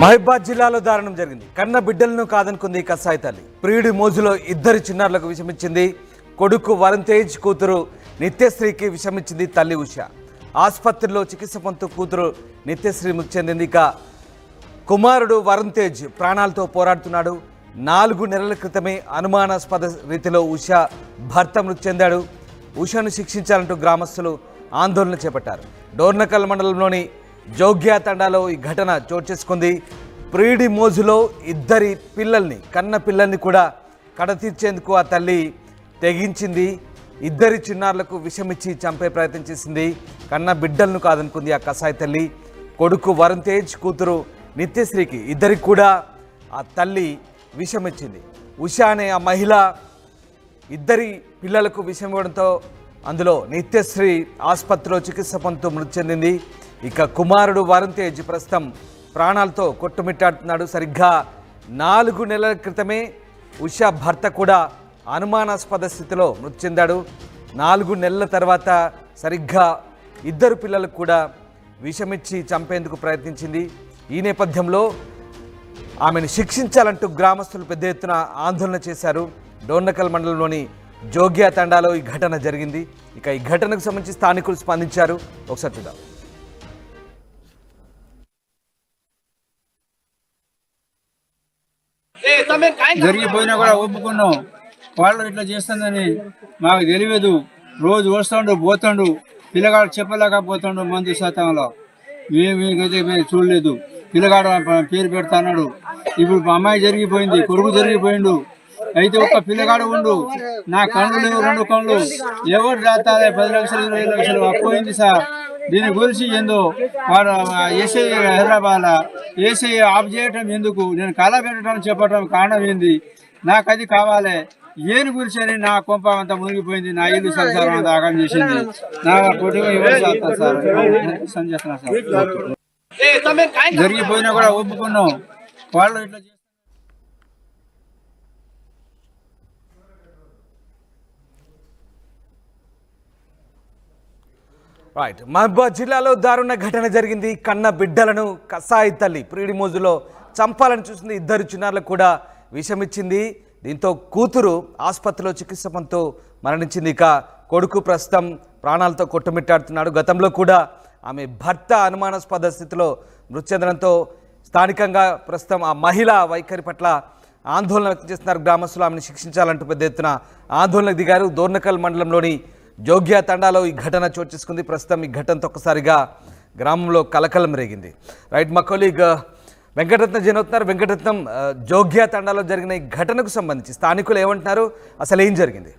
మహబూబాబాద్ జిల్లాలో దారుణం జరిగింది. కన్న బిడ్డలను కాదనుకుంది కసాయి తల్లి. ప్రియుడి మోజులో ఇద్దరు చిన్నారులకు విషమిచ్చింది. కొడుకు వరుణ్ తేజ్, కూతురు నిత్యశ్రీకి విషమిచ్చింది తల్లి ఉష. ఆసుపత్రిలో చికిత్స పొందుతూ కూతురు నిత్యశ్రీ మృతి చెందింది. ఇక కుమారుడు వరుణ్ తేజ్ ప్రాణాలతో పోరాడుతున్నాడు. 4 నెలల క్రితమే అనుమానాస్పద రీతిలో ఉష భర్త మృతి చెందాడు. ఉషను శిక్షించాలంటూ గ్రామస్తులు ఆందోళన చేపట్టారు. డోర్నకల్ మండలంలోని జోగ్యా తండాలో ఈ ఘటన చోటు చేసుకుంది. ప్రియుడి మోజులో ఇద్దరి పిల్లల్ని, కన్న పిల్లల్ని కూడా కడతీర్చేందుకు ఆ తల్లి తెగించింది. ఇద్దరి చిన్నారులకు విషమిచ్చి చంపే ప్రయత్నం చేసింది. కన్న బిడ్డలను కాదనుకుంది ఆ కసాయి తల్లి. కొడుకు వరుణ్ తేజ్, కూతురు నిత్యశ్రీకి ఇద్దరికి కూడా ఆ తల్లి విషమిచ్చింది. ఉష అనే ఆ మహిళ ఇద్దరి పిల్లలకు విషం ఇవ్వడంతో అందులో నిత్యశ్రీ ఆసుపత్రిలో చికిత్స పొందుతూ మృతి చెందింది. ఇక కుమారుడు వరుణ్ తేజ్ ప్రస్తుతం ప్రాణాలతో కొట్టుమిట్టాడుతున్నాడు. సరిగ్గా 4 నెలల క్రితమే ఉష భర్త కూడా అనుమానాస్పద స్థితిలో మృతి చెందాడు. 4 నెలల తర్వాత సరిగ్గా ఇద్దరు పిల్లలకు కూడా విషమిచ్చి చంపేందుకు ప్రయత్నించింది. ఈ నేపథ్యంలో ఆమెను శిక్షించాలంటూ గ్రామస్తులు పెద్ద ఎత్తున ఆందోళన చేశారు. డోర్నకల్ మండలంలోని జోగ్యా తండాలో ఈ ఘటన జరిగింది. ఇక ఈ ఘటనకు సంబంధించి స్థానికులు స్పందించారు. ఒకసారి చూద్దాం. జరిగిపోయినా కూడా ఒప్పుకున్నాం. వాళ్ళు ఇట్లా చేస్తుందని మాకు తెలియదు. రోజు వస్తాడు పోతాడు, పిల్లగాడు చెప్పలేకపోతాడు. మందు శాతంలో మీకైతే మేము చూడలేదు. పిల్లగాడు పేరు పెడతాడు. ఇప్పుడు మా అమ్మాయి జరిగిపోయింది, కొడుకు జరిగిపోయిండు. అయితే ఒక్క పిల్లగాడు ఉండు, నా కళ్ళు లేవు, 2 కళ్ళు. ఎవరు రాస్తారే 10 లక్షలు 20 లక్షలు అపోయింది సార్. దీని గురించి ఏందో వాడు ఏసఐ హైదరాబాద్ ఏసఐ ఆఫ్ చేయటం ఎందుకు, నేను కళ పెట్టడం చెప్పడం కారణం ఏంది? నాకు అది కావాలి. ఏని గురించి అని నా కొంప అంతా మునిగిపోయింది. నా ఇల్లు సంసారం అంతా ఆగం చేసింది. నా కొడుకు ఎవరు చేస్తారు సార్? సంచేస్తున్నా సార్. జరిగిపోయినా కూడా ఒప్పుకున్నాం. వాళ్ళు ఇట్లా రైట్. మహబూబాబాద్ జిల్లాలో దారుణ ఘటన జరిగింది. కన్న బిడ్డలను కసాయి తల్లి ప్రియుడి మోజులో చంపాలని చూసింది. ఇద్దరు చిన్నారులకు కూడా విషమిచ్చింది. దీంతో కూతురు ఆసుపత్రిలో చికిత్స పొందుతూ మరణించింది. ఇక కొడుకు ప్రస్తుతం ప్రాణాలతో కొట్టుమిట్టాడుతున్నాడు. గతంలో కూడా ఆమె భర్త అనుమానాస్పద స్థితిలో మృతి చెందడంతో స్థానికంగా ప్రస్తుతం ఆ మహిళ వైఖరి పట్ల ఆందోళన వ్యక్తం చేస్తున్నారు. గ్రామస్తులు ఆమెను శిక్షించాలంటూ పెద్ద ఎత్తున ఆందోళనకు దిగారు. డోర్నకల్ మండలంలోని జోగ్యా తండాలో ఈ ఘటన చోటు చేసుకుంది. ప్రస్తుతం ఈ ఘటనతో ఒక్కసారిగా గ్రామంలో కలకలం రేగింది. రైట్, మా కొలీగ్ వెంకటరత్నం జనవుతున్నారు. వెంకటరత్నం, జోగ్యా తండాలో జరిగిన ఈ ఘటనకు సంబంధించి స్థానికులు ఏమంటున్నారు, అసలు ఏం జరిగింది?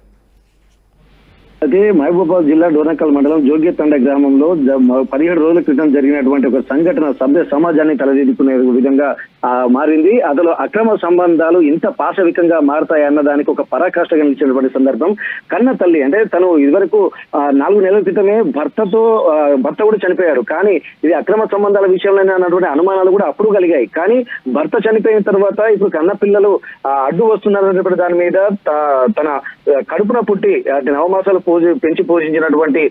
అదే మహబూబాబాద్ జిల్లా డోర్నకల్ మండలం జోగ్యతండ గ్రామంలో 17 రోజుల క్రితం జరిగినటువంటి ఒక సంఘటన సభ్య సమాజాన్ని తలదిద్దుకునే విధంగా మారింది. అసలు అక్రమ సంబంధాలు ఇంత పాశవికంగా మారతాయి అన్న దానికి ఒక పరాకాష్ఠగా నిలిచినటువంటి సందర్భం. కన్న తల్లి అంటే తను ఇదివరకు 4 నెలల క్రితమే భర్త కూడా చనిపోయారు. కానీ ఇది అక్రమ సంబంధాల విషయంలో అన్నటువంటి అనుమానాలు కూడా అప్పుడు కలిగాయి. కానీ భర్త చనిపోయిన తర్వాత ఇప్పుడు కన్న పిల్లలు అడ్డు వస్తున్నారనేటువంటి దాని మీద తన కడుపున పుట్టి నవమాసాలు పెంచి పోషించినటువంటి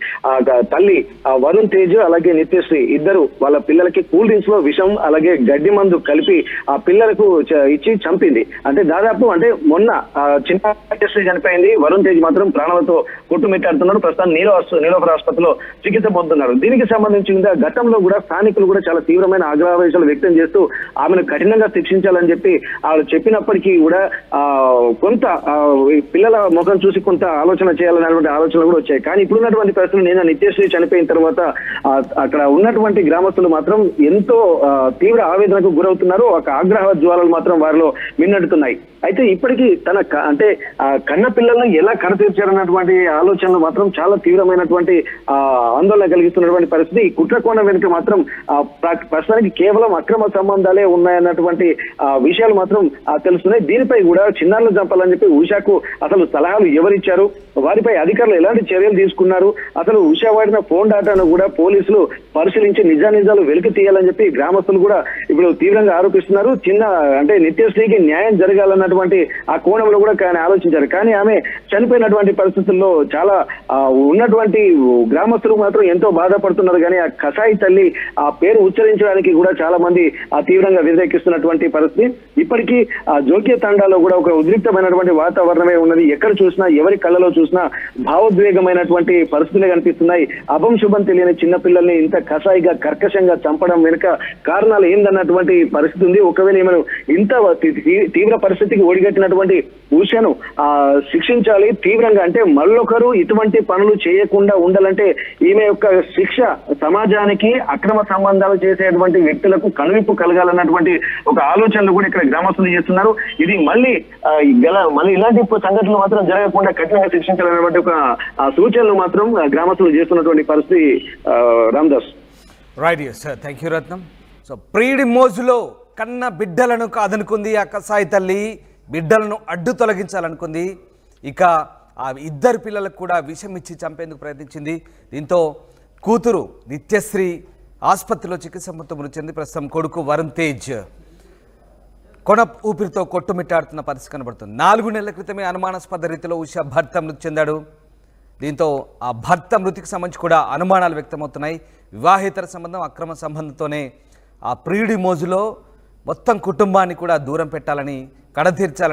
తల్లి వరుణ్ తేజ్ అలాగే నిత్యశ్రీ ఇద్దరు వాళ్ళ పిల్లలకి కూల్ డ్రింక్స్ లో విషం అలాగే గడ్డి మందు కలిపి ఆ పిల్లలకు ఇచ్చి చంపింది. అంటే దాదాపు అంటే మొన్న చిన్న నిత్యశ్రీ చనిపోయింది, వరుణ్ తేజ్ మాత్రం ప్రాణాలతో కొట్టుమిట్టాడుతున్నాడు. ప్రస్తుతం నీలోఫర్ ఆసుపత్రిలో చికిత్స పొందుతున్నారు. దీనికి సంబంధించి గతంలో కూడా స్థానికులు కూడా చాలా తీవ్రమైన ఆగ్రహావేశాలు వ్యక్తం చేస్తూ ఆమెను కఠినంగా శిక్షించాలని చెప్పి వాళ్ళు చెప్పినప్పటికీ కూడా కొంత పిల్లల ముఖం చూసి కొంత ఆలోచన చేయాలనేటువంటి ఆలోచనలు కూడా వచ్చాయి. కానీ ఇప్పుడున్నటువంటి పరిస్థితులు నేను నిత్యశ్రీ చనిపోయిన తర్వాత అక్కడ ఉన్నటువంటి గ్రామస్తులు మాత్రం ఎంతో తీవ్ర ఆవేదనకు గురవుతున్నారు. ఒక ఆగ్రహ జ్వాలలు మాత్రం వారిలో మిన్నడుతున్నాయి. అయితే ఇప్పటికీ తన అంటే కన్న పిల్లలను ఎలా కరతీర్చారన్నటువంటి ఆలోచనలు మాత్రం చాలా తీవ్రమైనటువంటి ఆందోళన కలిగిస్తున్నటువంటి పరిస్థితి. ఈ కుట్రకోణం వెనుక మాత్రం ప్రస్తుతానికి కేవలం అక్రమ సంబంధాలే ఉన్నాయన్నటువంటి విషయాలు మాత్రం తెలుస్తున్నాయి. దీనిపై కూడా చిన్నారులు చంపాలని చెప్పి ఉషాకు అసలు సలహాలు ఎవరిచ్చారు, వారిపై అధికారులు ఎలాంటి చర్యలు తీసుకున్నారు, అసలు ఉష వాడిన ఫోన్ డేటాను కూడా పోలీసులు పరిశీలించి నిజానిజాలు వెలికి తీయాలని చెప్పి గ్రామస్తులు కూడా ఇప్పుడు తీవ్రంగా ఆరోపిస్తున్నారు. అంటే నిత్యశ్రీకి న్యాయం జరగాలన్నటువంటి ఆ కోణంలో కూడా ఆలోచించారు. కానీ ఆమె చనిపోయినటువంటి పరిస్థితుల్లో చాలా ఉన్నటువంటి గ్రామస్తులు మాత్రం ఎంతో బాధపడుతున్నారు. కానీ ఆ కసాయి తల్లి ఆ పేరు ఉచ్చరించడానికి కూడా చాలా మంది తీవ్రంగా వ్యతిరేకిస్తున్నటువంటి పరిస్థితి. ఇప్పటికీ ఆ జోగ్య తండాలో కూడా ఒక ఉద్రిక్తమైనటువంటి వాతావరణమే ఉన్నది. ఎక్కడ చూసినా ఎవరి కళ్ళలో చూసినా భావోద్వేగమైనటువంటి పరిస్థితులే కనిపిస్తున్నాయి. అభం శుభం తెలియని చిన్నపిల్లల్ని ఇంత కసాయిగా కర్కశంగా చంపడం వెనుక కారణాలు ఏందన్నటువంటి పరిస్థితి ఉంది. ఒకవేళ ఏమైనా ఇంత తీవ్ర పరిస్థితికి ఒడిగట్టినటువంటి ఉషను శిక్షించాలి తీవ్రంగా. అంటే మళ్ళొకరు ఇటువంటి పనులు చేయకుండా ఉండాలంటే ఈమె యొక్క శిక్ష సమాజానికి అక్రమ సంబంధాలు చేసేటువంటి వ్యక్తులకు కనువిప్పు కలగాలన్నటువంటి ఒక ఆలోచనలు కూడా ఇక్కడ గ్రామస్తులు చేస్తున్నారు. ఇది మళ్ళీ ఇలాంటి సంఘటనలు మాత్రం జరగకుండా కఠినంగా శిక్షించాలన్నటువంటి ఒక సూచనలు మాత్రం గ్రామస్తులు చేస్తున్నటువంటి పరిస్థితి. Ramdas. Right sir, thank you Ratnam. So ప్రీడి మోజులో కన్న బిడ్డలను కాదనుకుంది ఆ కసాయి తల్లి, బిడ్డలను అడ్డు తొలగించాలనుకుంది. ఇక ఆ ఇద్దరు పిల్లలకు కూడా విషం ఇచ్చి చంపేందుకు ప్రయత్నించింది. దీంతో కూతురు నిత్యశ్రీ ఆసుపత్రిలో చికిత్స మొత్తం మృతి చెంది ప్రస్తుతం కొడుకు వరుణ్ తేజ్ కొన ఊపిరితో కొట్టుమిట్టాడుతున్న పరిస్థితి కనబడుతుంది. 4 నెలల క్రితమే అనుమానాస్పద రీతిలో ఉష భర్త మృతి చెందాడు. దీంతో ఆ భర్త మృతికి సంబంధించి కూడా అనుమానాలు వ్యక్తమవుతున్నాయి. వివాహేతర సంబంధం, అక్రమ సంబంధంతోనే ఆ ప్రియుడి మోజులో మొత్తం కుటుంబాన్ని కూడా దూరం పెట్టాలని, కడతీర్చాలని